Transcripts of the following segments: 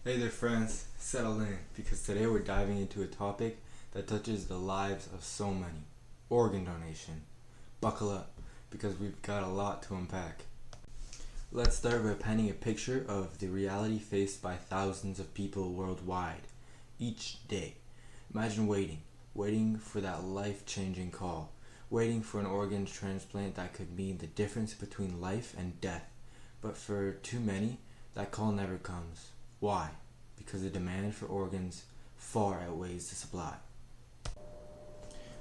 Hey there, friends. Settle in because today we're diving into a topic that touches the lives of so many: organ donation. Buckle up because we've got a lot to unpack. Let's start by painting a picture of the reality faced by thousands of people worldwide each day. Imagine waiting for that life changing call, waiting for an organ transplant that could mean the difference between life and death. But for too many, that call never comes. Why? Because the demand for organs far outweighs the supply.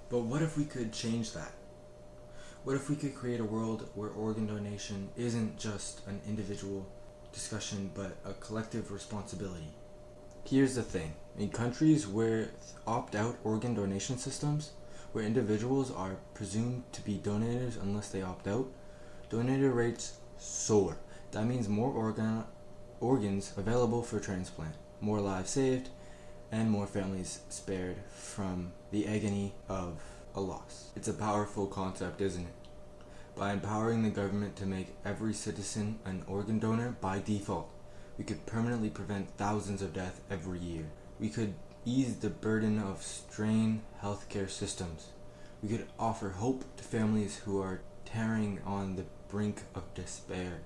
But what if we could change that? What if we could create a world where organ donation isn't just an individual discussion but a collective responsibility? Here's the thing: in countries with opt out organ donation systems, where individuals are presumed to be donators unless they opt out, donator rates soar. That means more organs available for transplant, more lives saved, and more families spared from the agony of a loss. It's a powerful concept, isn't it? By empowering the government to make every citizen an organ donor by default, we could permanently prevent thousands of deaths every year. We could ease the burden of strained healthcare systems. We could offer hope to families who are tearing on the brink of despair.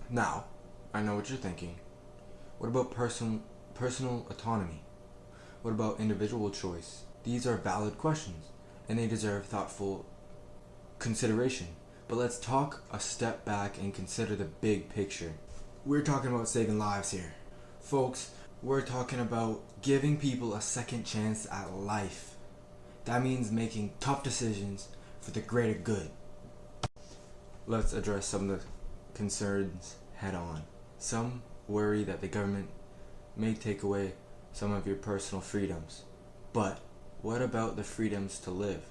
Now, I know what you're thinking. What about personal autonomy? What about individual choice? These are valid questions, and they deserve thoughtful consideration. But let's talk a step back and consider the big picture. We're talking about saving lives here. Folks, we're talking about giving people a second chance at life. That means making tough decisions for the greater good. Let's address some of the concerns head on. Some worry that the government may take away some of your personal freedoms. But what about the freedoms to live?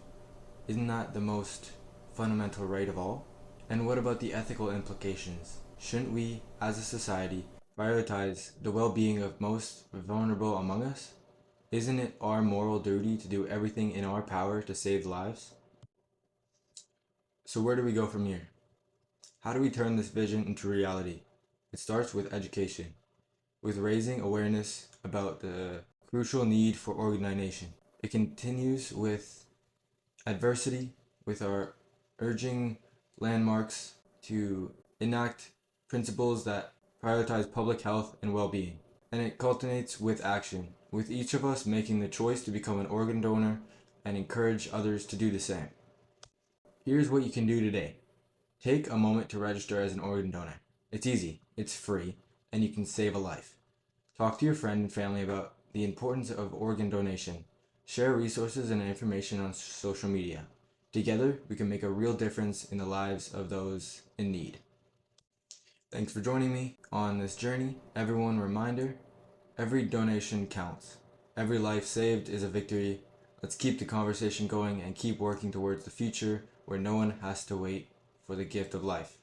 Isn't that the most fundamental right of all? And what about the ethical implications? Shouldn't we, as a society, prioritize the well-being of most vulnerable among us? Isn't it our moral duty to do everything in our power to save lives? So where do we go from here? How do we turn this vision into reality? It starts with education, with raising awareness about the crucial need for organ donation. It continues with adversity, with our urging landmarks to enact principles that prioritize public health and well-being. And it culminates with action, with each of us making the choice to become an organ donor and encourage others to do the same. Here's what you can do today. Take a moment to register as an organ donor. It's easy, it's free, and you can save a life. Talk to your friend and family about the importance of organ donation. Share resources and information on social media. Together, we can make a real difference in the lives of those in need. Thanks for joining me on this journey. Everyone, reminder, every donation counts. Every life saved is a victory. Let's keep the conversation going and keep working towards the future where no one has to wait for the gift of life.